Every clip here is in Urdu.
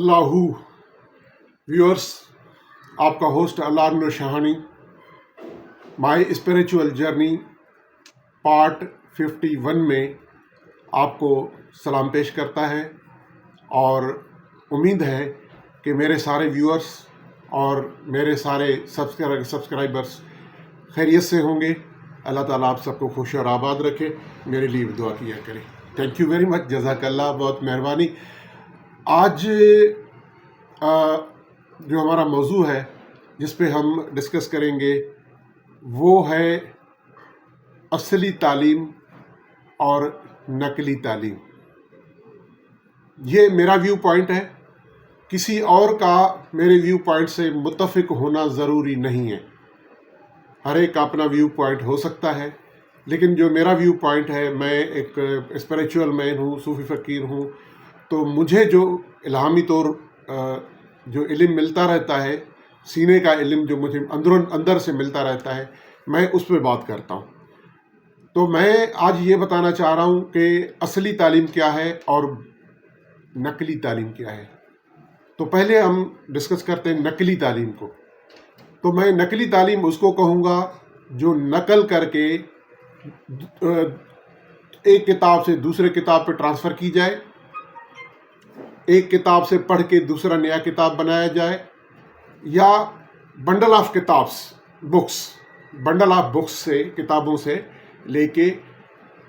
اللہ ویورس، آپ کا ہوسٹ اللہ نور شہانی مائی اسپریچول جرنی پارٹ 51 میں آپ کو سلام پیش کرتا ہے، اور امید ہے کہ میرے سارے ویورس اور میرے سارے سبسکرائبرس خیریت سے ہوں گے۔ اللہ تعالیٰ آپ سب کو خوش اور آباد رکھے، میرے لیے دعا کیا کریں۔ تھینک یو ویری مچ، جزاک اللہ، بہت مہربانی۔ آج جو ہمارا موضوع ہے جس پہ ہم ڈسکس کریں گے وہ ہے اصلی تعلیم اور نقلی تعلیم۔ یہ میرا ویو پوائنٹ ہے، کسی اور کا میرے ویو پوائنٹ سے متفق ہونا ضروری نہیں ہے۔ ہر ایک کا اپنا ویو پوائنٹ ہو سکتا ہے، لیکن جو میرا ویو پوائنٹ ہے، میں ایک اسپریچول مین ہوں، صوفی فقیر ہوں، تو مجھے جو الہامی طور جو علم ملتا رہتا ہے، سینے کا علم جو مجھے اندر سے ملتا رہتا ہے، میں اس پہ بات کرتا ہوں۔ تو میں آج یہ بتانا چاہ رہا ہوں کہ اصلی تعلیم کیا ہے اور نقلی تعلیم کیا ہے۔ تو پہلے ہم ڈسکس کرتے ہیں نقلی تعلیم کو۔ تو میں نقلی تعلیم اس کو کہوں گا جو نقل کر کے ایک کتاب سے دوسرے کتاب پہ ٹرانسفر کی جائے، ایک کتاب سے پڑھ کے دوسرا نیا کتاب بنایا جائے، یا بنڈل آف بکس سے کتابوں سے لے کے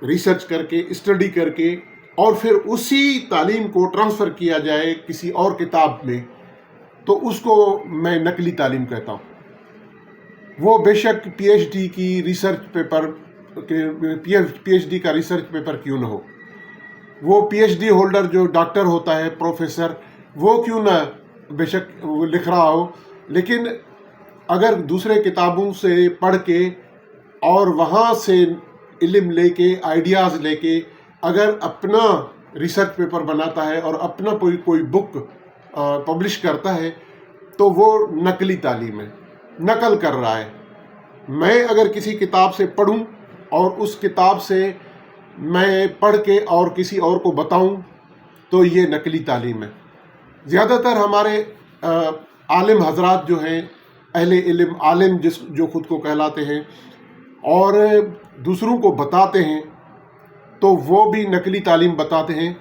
ریسرچ کر کے اسٹڈی کر کے اور پھر اسی تعلیم کو ٹرانسفر کیا جائے کسی اور کتاب میں، تو اس کو میں نقلی تعلیم کہتا ہوں۔ وہ بے شک پی ایچ ڈی کا ریسرچ پیپر کیوں نہ ہو، وہ پی ایچ ڈی ہولڈر جو ڈاکٹر ہوتا ہے، پروفیسر، وہ کیوں نہ بے شک وہ لکھ رہا ہو، لیکن اگر دوسرے کتابوں سے پڑھ کے اور وہاں سے علم لے کے، آئیڈیاز لے کے اگر اپنا ریسرچ پیپر بناتا ہے اور اپنا کوئی بک پبلش کرتا ہے، تو وہ نقلی تعلیم ہے، نقل کر رہا ہے۔ میں اگر کسی کتاب سے پڑھوں اور اس کتاب سے میں پڑھ کے اور کسی اور کو بتاؤں، تو یہ نقلی تعلیم ہے۔ زیادہ تر ہمارے عالم حضرات جو ہیں، اہل علم، عالم جو خود کو کہلاتے ہیں اور دوسروں کو بتاتے ہیں، تو وہ بھی نقلی تعلیم بتاتے ہیں،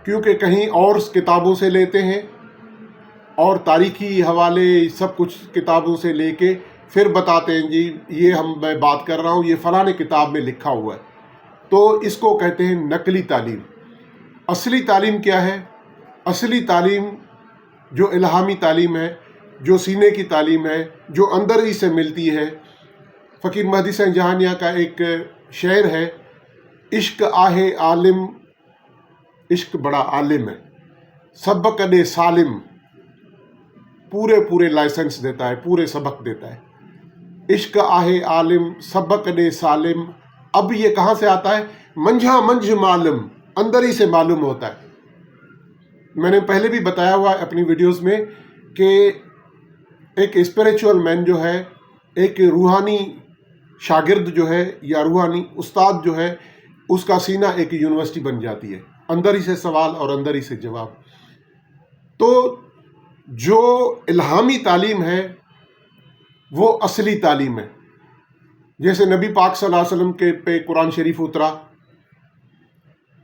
کیونکہ کہیں اور کتابوں سے لیتے ہیں اور تاریخی حوالے سب کچھ کتابوں سے لے کے پھر بتاتے ہیں، جی یہ میں بات کر رہا ہوں، یہ فلاں کتاب میں لکھا ہوا ہے۔ تو اس کو کہتے ہیں نقلی تعلیم۔ اصلی تعلیم کیا ہے؟ اصلی تعلیم جو الہامی تعلیم ہے، جو سینے کی تعلیم ہے، جو اندر ہی سے ملتی ہے۔ فقیر مہدی حسین جہانیہ کا ایک شعر ہے، عشق آہے عالم، عشق بڑا عالم ہے، سبق دے سالم، پورے لائسنس دیتا ہے، پورے سبق دیتا ہے۔ عشق آہے عالم، سبق دے سالم۔ اب یہ کہاں سے آتا ہے؟ منجھا منجھ معلوم، اندر ہی سے معلوم ہوتا ہے۔ میں نے پہلے بھی بتایا ہوا اپنی ویڈیوز میں کہ ایک اسپریچول مین جو ہے، ایک روحانی شاگرد جو ہے یا روحانی استاد جو ہے، اس کا سینہ ایک یونیورسٹی بن جاتی ہے، اندر ہی سے سوال اور اندر ہی سے جواب۔ تو جو الہامی تعلیم ہے وہ اصلی تعلیم ہے۔ جیسے نبی پاک صلی اللہ علیہ وسلم کے پہ قرآن شریف اترا،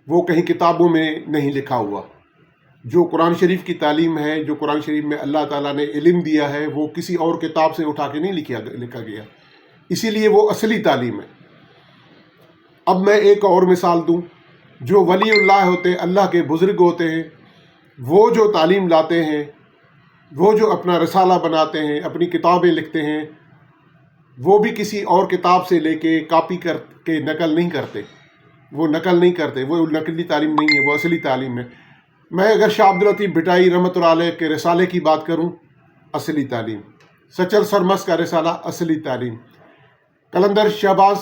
وہ کہیں کتابوں میں نہیں لکھا ہوا۔ جو قرآن شریف کی تعلیم ہے، جو قرآن شریف میں اللہ تعالیٰ نے علم دیا ہے، وہ کسی اور کتاب سے اٹھا کے نہیں لکھا گیا، اسی لیے وہ اصلی تعلیم ہے۔ اب میں ایک اور مثال دوں، جو ولی اللہ ہوتے ہیں، اللہ کے بزرگ ہوتے ہیں، وہ جو تعلیم لاتے ہیں، وہ جو اپنا رسالہ بناتے ہیں، اپنی کتابیں لکھتے ہیں، وہ بھی کسی اور کتاب سے لے کے کاپی کر کے نقل نہیں کرتے، وہ نقلی تعلیم نہیں ہے، وہ اصلی تعلیم ہے۔ میں اگر شاہ عبداللطیف بھٹائی رحمۃ اللہ علیہ کے رسالے کی بات کروں، اصلی تعلیم۔ سچر سرمس کا رسالہ، اصلی تعلیم۔ قلندر شہباز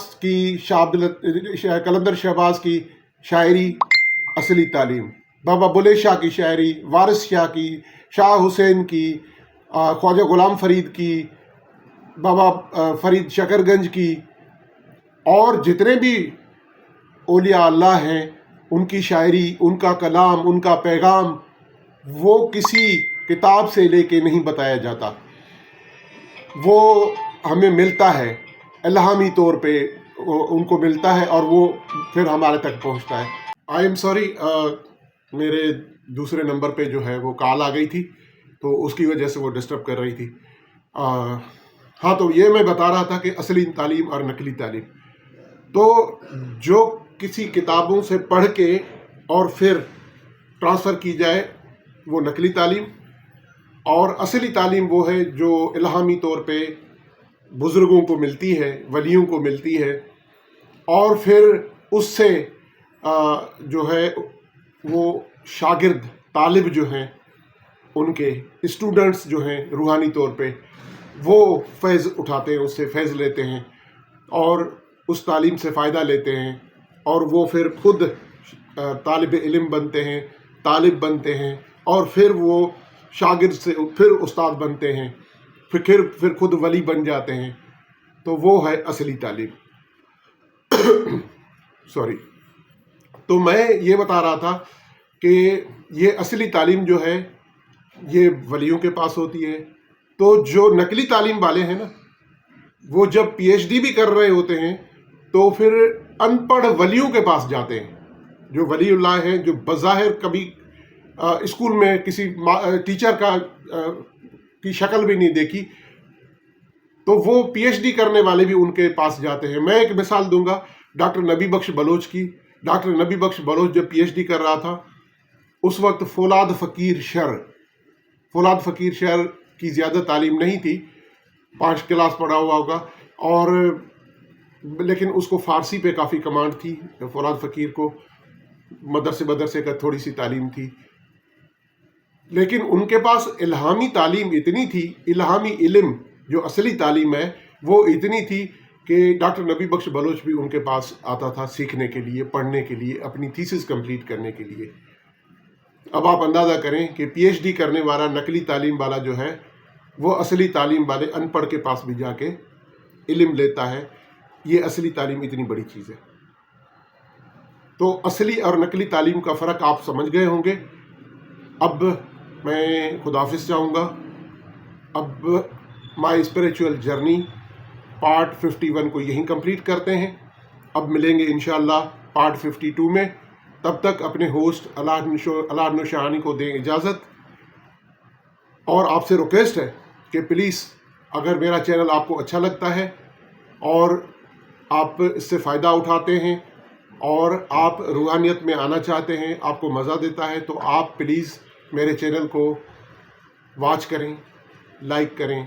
کی شاعری، اصلی تعلیم۔ بابا بلے شاہ کی شاعری، وارث شاہ کی، شاہ حسین کی، خواجہ غلام فرید کی، بابا فرید شکر گنج کی، اور جتنے بھی اولیاء اللہ ہیں، ان کی شاعری، ان کا کلام، ان کا پیغام، وہ کسی کتاب سے لے کے نہیں بتایا جاتا، وہ ہمیں ملتا ہے الہامی طور پہ، ان کو ملتا ہے اور وہ پھر ہمارے تک پہنچتا ہے۔ آئی ایم سوری، میرے دوسرے نمبر پہ جو ہے وہ کال آ گئی تھی، تو اس کی وجہ سے وہ ڈسٹرب کر رہی تھی۔ ہاں، تو یہ میں بتا رہا تھا کہ اصلی تعلیم اور نقلی تعلیم، تو جو کسی کتابوں سے پڑھ کے اور پھر ٹرانسفر کی جائے وہ نقلی تعلیم، اور اصلی تعلیم وہ ہے جو الہامی طور پہ بزرگوں کو ملتی ہے، ولیوں کو ملتی ہے، اور پھر اس سے جو ہے وہ شاگرد طالب جو ہیں، ان کے اسٹوڈنٹس جو ہیں روحانی طور پہ وہ فیض اٹھاتے ہیں، اس سے فیض لیتے ہیں اور اس تعلیم سے فائدہ لیتے ہیں، اور وہ پھر خود طالب علم بنتے ہیں، طالب بنتے ہیں، اور پھر وہ شاگرد سے پھر استاد بنتے ہیں، پھر خود ولی بن جاتے ہیں۔ تو وہ ہے اصلی تعلیم۔ سوری، تو میں یہ بتا رہا تھا کہ یہ اصلی تعلیم جو ہے یہ ولیوں کے پاس ہوتی ہے۔ تو جو نقلی تعلیم والے ہیں نا، وہ جب پی ایچ ڈی بھی کر رہے ہوتے ہیں تو پھر ان پڑھ ولیوں کے پاس جاتے ہیں، جو ولی اللہ ہیں، جو بظاہر کبھی اسکول میں کسی ٹیچر کی شکل بھی نہیں دیکھی، تو وہ پی ایچ ڈی کرنے والے بھی ان کے پاس جاتے ہیں۔ میں ایک مثال دوں گا ڈاکٹر نبی بخش بلوچ کی۔ ڈاکٹر نبی بخش بلوچ جب پی ایچ ڈی کر رہا تھا، اس وقت فولاد فقیر شہر کی زیادہ تعلیم نہیں تھی، 5 کلاس پڑھا ہوا ہوگا، اور لیکن اس کو فارسی پہ کافی کمانڈ تھی۔ فولاد فقیر کو مدرسے کا تھوڑی سی تعلیم تھی، لیکن ان کے پاس الہامی تعلیم اتنی تھی، الہامی علم جو اصلی تعلیم ہے وہ اتنی تھی کہ ڈاکٹر نبی بخش بلوچ بھی ان کے پاس آتا تھا سیکھنے کے لیے، پڑھنے کے لیے، اپنی تھیسس کمپلیٹ کرنے کے لیے۔ اب آپ اندازہ کریں کہ پی ایچ ڈی کرنے والا نقلی تعلیم والا جو ہے وہ اصلی تعلیم والے ان پڑھ کے پاس بھی جا کے علم لیتا ہے۔ یہ اصلی تعلیم اتنی بڑی چیز ہے۔ تو اصلی اور نقلی تعلیم کا فرق آپ سمجھ گئے ہوں گے۔ اب میں خداحافظ چاہوں گا۔ اب مائی اسپریچول جرنی پارٹ 51 کو یہیں کمپلیٹ کرتے ہیں۔ اب ملیں گے انشاءاللہ پارٹ 52 میں۔ تب تک اپنے ہوسٹ اللہ نوشہانی کو دیں اجازت، اور آپ سے ریکویسٹ ہے کہ پلیز اگر میرا چینل آپ کو اچھا لگتا ہے اور آپ اس سے فائدہ اٹھاتے ہیں اور آپ روحانیت میں آنا چاہتے ہیں، آپ کو مزہ دیتا ہے، تو آپ پلیز میرے چینل کو واچ کریں، لائک کریں،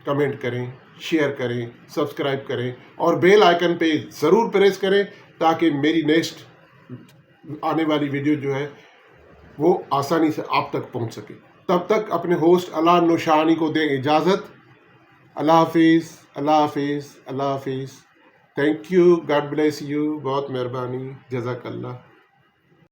کمنٹ کریں، شیئر کریں، سبسکرائب کریں، اور بیل آئیکن پہ ضرور پریس کریں تاکہ میری نیکسٹ آنے والی ویڈیو جو ہے وہ آسانی سے آپ تک پہنچ سکے۔ تب تک اپنے ہوسٹ اللہ نوشہانی کو دیں اجازت۔ اللہ حافظ، اللہ حافظ، اللہ حافظ۔ Thank you, God bless you, بہت مہربانی، جزاک اللہ۔